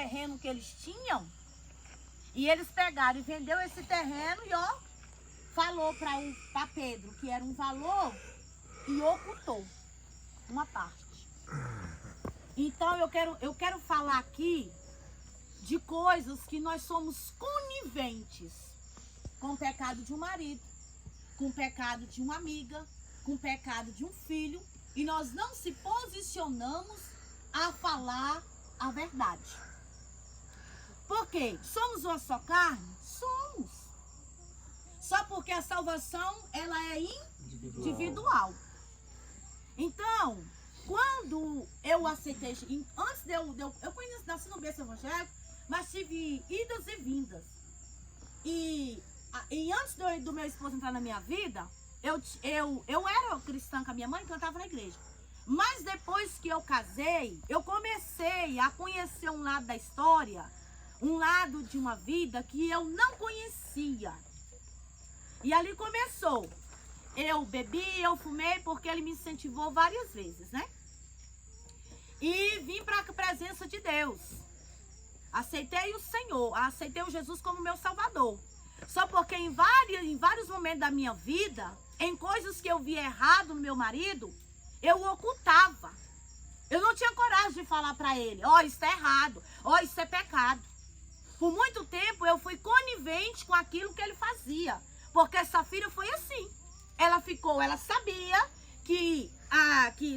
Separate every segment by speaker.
Speaker 1: terreno que eles tinham, e eles pegaram e vendeu esse terreno e falou para Pedro que era um valor e ocultou uma parte. Então eu quero falar aqui de coisas que nós somos coniventes com o pecado de um marido, com o pecado de uma amiga, com o pecado de um filho, e nós não se posicionamos a falar a verdade. Por quê? Somos uma só carne? Somos. Só porque a salvação, ela é individual. Então, quando eu aceitei, antes de eu nasci no berço evangélico, mas tive idas e vindas. E antes do meu esposo entrar na minha vida, eu era cristã com a minha mãe, cantava na igreja. Mas depois que eu casei, eu comecei a conhecer um lado da história, um lado de uma vida que eu não conhecia. E ali começou. Eu bebi, eu fumei, porque ele me incentivou várias vezes, né? E vim para a presença de Deus. Aceitei o Senhor, aceitei o Jesus como meu Salvador. Só porque em vários momentos da minha vida, em coisas que eu via errado no meu marido, eu ocultava. Eu não tinha coragem de falar para ele, isso é errado, isso é pecado. Por muito tempo eu fui conivente com aquilo que ele fazia. Porque Safira foi assim. Ela sabia que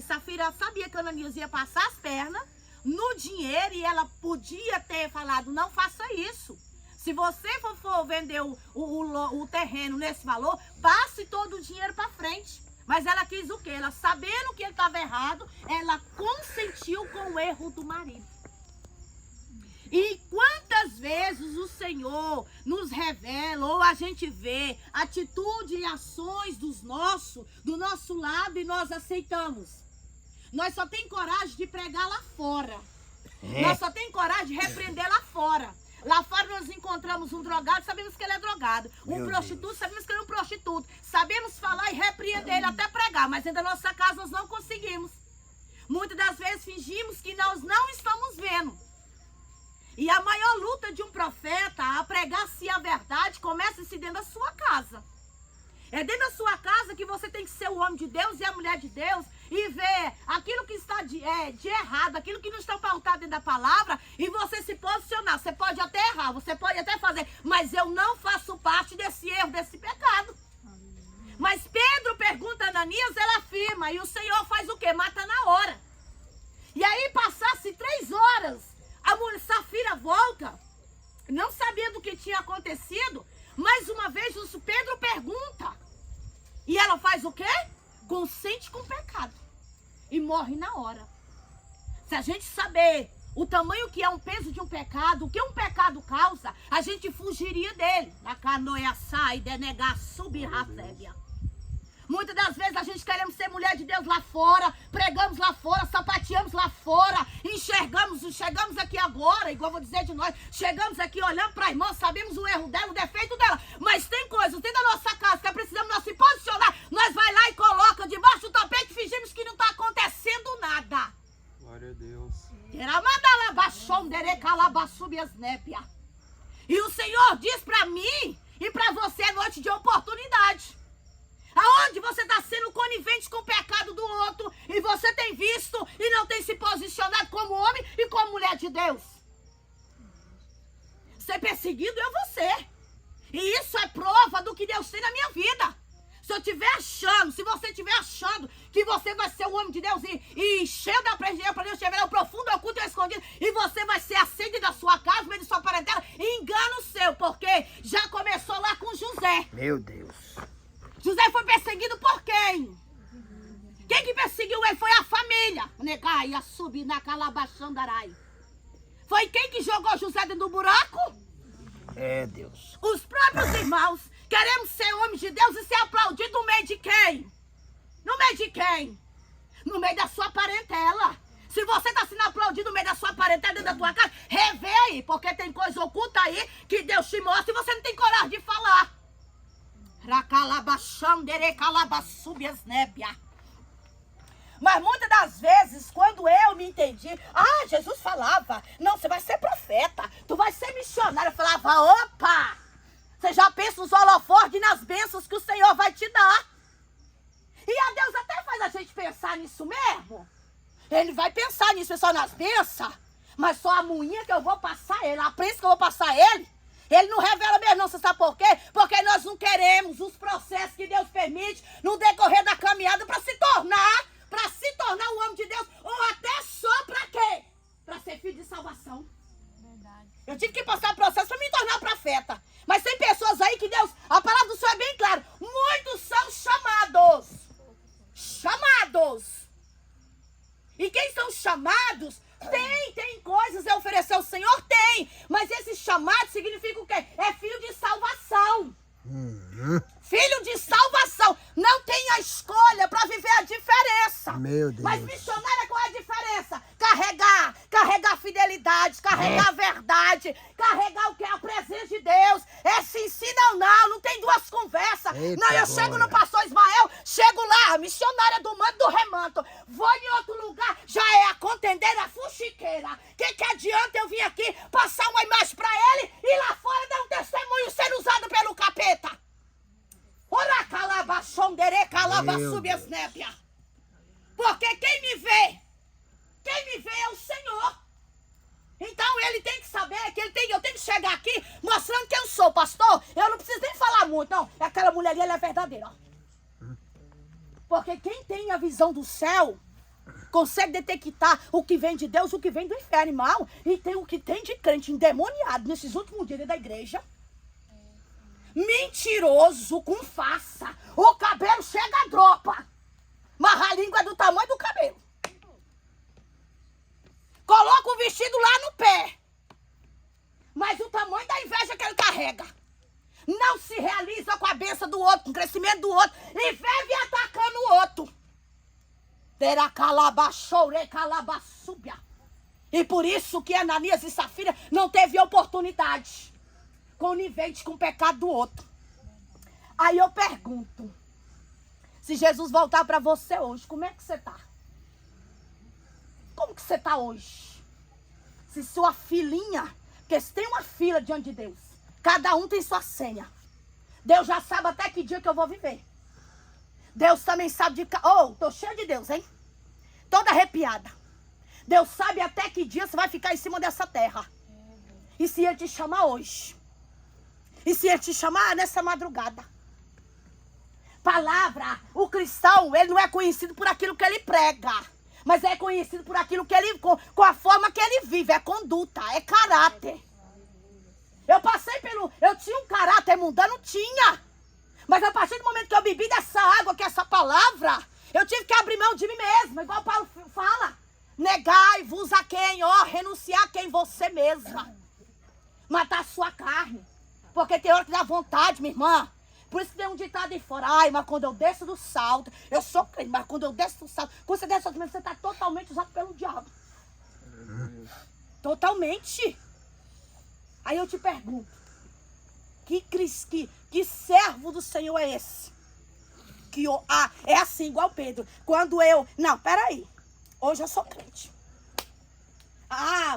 Speaker 1: Safira sabia que Ananias ia passar as pernas no dinheiro, e ela podia ter falado, não faça isso. Se você for vender o terreno nesse valor, passe todo o dinheiro para frente. Mas ela quis o quê? Ela, sabendo que ele estava errado, ela consentiu com o erro do marido. E quantas vezes o Senhor nos revela, ou a gente vê atitude e ações do nosso lado, e nós aceitamos. Nós só tem coragem de pregar lá fora. Nós só tem coragem de repreender lá fora. Lá fora nós encontramos um drogado, sabemos que ele é drogado. Um prostituto, sabemos que ele é um prostituto. Sabemos falar e repreender ele, até pregar, mas dentro da nossa casa nós não conseguimos. Muitas das vezes fingimos que nós não estamos vendo. E a maior luta de um profeta a pregar-se a verdade começa-se dentro da sua casa. É dentro da sua casa que você tem que ser o homem de Deus e a mulher de Deus e ver aquilo que está de errado, aquilo que não está pautado dentro da palavra, e você se posicionar. Você pode até errar, você pode até fazer, mas eu não faço parte desse erro, desse pecado. Mas Pedro pergunta a Ananias, ela afirma, e o Senhor faz o quê? Mata na hora. E aí passasse 3 horas, a mulher Safira volta, não sabia do que tinha acontecido. Mais uma vez o Pedro pergunta, e ela faz o quê? Consente com o pecado e morre na hora. Se a gente saber o tamanho que é um peso de um pecado, o que um pecado causa, a gente fugiria dele. Na canoia sai, denegar, subir a fébia. Muitas das vezes a gente queremos ser mulher de Deus lá fora, pregamos lá fora, sapateamos lá fora, chegamos aqui agora, igual eu vou dizer de nós, chegamos aqui olhando para a irmã, sabemos o erro dela, o defeito dela, mas tem coisas dentro da nossa casa que precisamos nós se posicionar, nós vai lá e coloca debaixo do tapete e fingimos que não está acontecendo nada.
Speaker 2: Glória a Deus.
Speaker 1: E o Senhor diz para mim e para você, noite de oportunidade. Aonde você está sendo conivente com o pecado do outro, e você tem visto e não tem se posicionado como homem e como mulher de Deus. Ser perseguido é você. E isso é prova do que Deus tem na minha vida. Se você estiver achando que você vai ser o homem de Deus e cheio da presença de Deus, estiver no profundo, oculto e escondido, e você vai ser aceito da sua casa, meio de sua parentela, engano seu, porque já começou lá com José.
Speaker 3: Meu Deus.
Speaker 1: José foi perseguido por quem? Quem que perseguiu ele? Foi a família. Negai, a subir na calabaxandarai. Foi quem que jogou José dentro do buraco?
Speaker 3: É Deus.
Speaker 1: Os próprios irmãos. Queremos ser homens de Deus e ser aplaudidos no meio de quem? No meio de quem? No meio da sua parentela. Se você está sendo aplaudido no meio da sua parentela, dentro da tua casa, revê aí, porque tem coisa oculta aí que Deus te mostra e você não tem coragem de falar. Mas muitas das vezes, quando eu me entendi, Jesus falava, não, você vai ser profeta, tu vai ser missionário. Eu falava, opa, você já pensa nos holofotes e nas bênçãos que o Senhor vai te dar. E a Deus até faz a gente pensar nisso mesmo. Ele vai pensar nisso, só nas bênçãos, mas só a moinha que eu vou passar ele, a prensa que eu vou passar ele. Ele não revela mesmo, não. Você sabe por quê? Porque nós não queremos os processos que Deus permite no decorrer da caminhada para se tornar o homem de Deus, ou até só para quê? Para ser filho de salvação.
Speaker 2: Verdade.
Speaker 1: Eu tive que passar o processo para me tornar profeta. Mas tem pessoas aí que Deus, a palavra do Senhor é bem clara. Muitos são chamados. Chamados. E quem são chamados, tem coisas a oferecer ao Senhor, tem. Mas esse chamado significa o quê? É filho de salvação. Filho de salvação. Não tem a escolha para viver a diferença.
Speaker 3: Meu Deus.
Speaker 1: Mas missionária, qual é a diferença? Carregar fidelidade, carregar a verdade, carregar o que é a presença de Deus. É sim, sim, não tem duas conversas.
Speaker 3: Eita,
Speaker 1: não, eu chego no pastor Ismael, chego lá, missionária do manto do remanto. Vou em outro lugar, já é a contendeira fuxiqueira. Que adianta eu vir aqui passar uma imagem para ele e lá fora dar um testemunho sendo usado pelo capeta? Ora calabachondere calabassubiasnébia. Porque quem me vê é o Senhor. Então ele tem que saber que eu tenho que chegar aqui mostrando quem eu sou, pastor. Eu não preciso nem falar muito, não. Aquela mulher ali, ela é verdadeira. Porque quem tem a visão do céu consegue detectar o que vem de Deus, o que vem do inferno, irmão. E tem o que tem de crente endemoniado nesses últimos dias da igreja. Mentiroso com farsa. O cabelo chega a dropa. Mas a língua é do tamanho do cabelo. Coloca o vestido lá no pé. Mas o tamanho da inveja que ele carrega. Não se realiza com a bênção do outro, com o crescimento do outro. E vive atacando o outro. Terá calabachore calabassúbia. E por isso que Ananias e Safira não teve oportunidade. Conivente com o pecado do outro. Aí eu pergunto, se Jesus voltar para você hoje, como é que você está? Como que você está hoje? Se sua filhinha, porque se tem uma fila diante de Deus, cada um tem sua senha. Deus já sabe até que dia que eu vou viver. Deus também sabe de... tô cheia de Deus, hein? Toda arrepiada. Deus sabe até que dia você vai ficar em cima dessa terra. E se Ele te chamar hoje? E se Ele te chamar nessa madrugada? Palavra, o cristão, ele não é conhecido por aquilo que ele prega, mas é conhecido por aquilo que ele, com a forma que ele vive, é conduta, é caráter. Eu tinha um caráter mundano, tinha. Mas a partir do momento que eu bebi dessa água, que é essa palavra, eu tive que abrir mão de mim mesma, igual Paulo fala. Negai-vos a quem? Renunciar a quem? Você mesma. Matar a sua carne. Porque tem hora que dá vontade, minha irmã. Por isso que tem um ditado aí fora. Mas quando eu desço do salto, eu sou crente, mas quando eu desço do salto, quando você desce do salto, você está totalmente usado pelo diabo. Totalmente. Aí eu te pergunto, que servo do Senhor é esse? É assim, igual Pedro. Não, peraí. Hoje eu sou crente.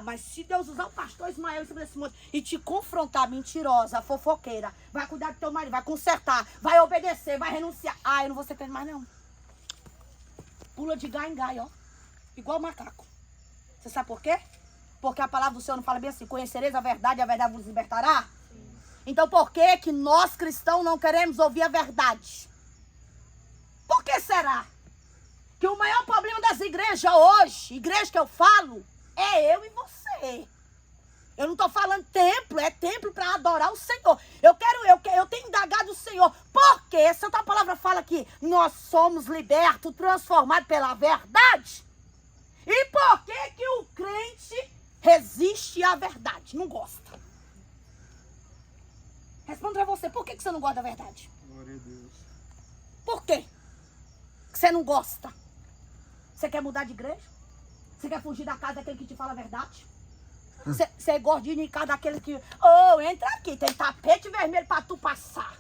Speaker 1: Mas se Deus usar o pastor Ismael em cima desse monte e te confrontar, mentirosa, fofoqueira, vai cuidar do teu marido, vai consertar, vai obedecer, vai renunciar. Eu não vou ser crente mais não. Pula de gai em gai, ó. Igual macaco. Você sabe por quê? Porque a palavra do Senhor não fala bem assim, conhecereis a verdade e a verdade vos libertará? Sim. Então por que nós cristãos não queremos ouvir a verdade? Por que será? Que o maior problema das igrejas hoje, igreja que eu falo, é eu e você. Eu não estou falando templo, é templo para adorar o Senhor. Eu tenho indagado o Senhor. Porque essa outra palavra fala que nós somos libertos, transformados pela verdade. E por que o crente resiste à verdade? Não gosta. Responda para você, por que você não gosta da verdade?
Speaker 4: Glória a Deus.
Speaker 1: Por quê que você não gosta? Você quer mudar de igreja? Você quer fugir da casa daquele que te fala a verdade? Você é gordinho em casa daquele que... entra aqui, tem tapete vermelho pra tu passar.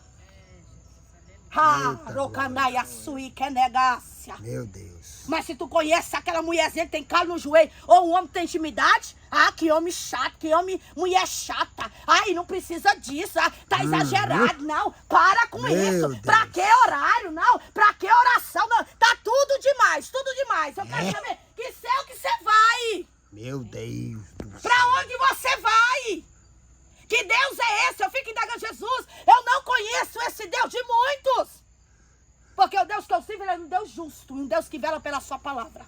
Speaker 1: Rocanaia sui que negácia.
Speaker 3: Meu Deus.
Speaker 1: Mas se tu conhece aquela mulherzinha que tem calo no joelho, ou um homem que tem intimidade, que homem chato, que homem, mulher chata. Ai, não precisa disso, tá exagerado, não. Para com isso.
Speaker 3: Deus.
Speaker 1: Pra que horário, não? Pra que oração, não? Tá tudo demais, tudo demais. Eu quero saber que céu que você vai.
Speaker 3: Meu Deus do céu.
Speaker 1: Pra onde você vai? Que Deus é esse? Eu fico indagando Jesus. Eu não conheço esse Deus de muitos. Porque o Deus que eu sirvo, ele é um Deus justo, um Deus que vela pela sua palavra.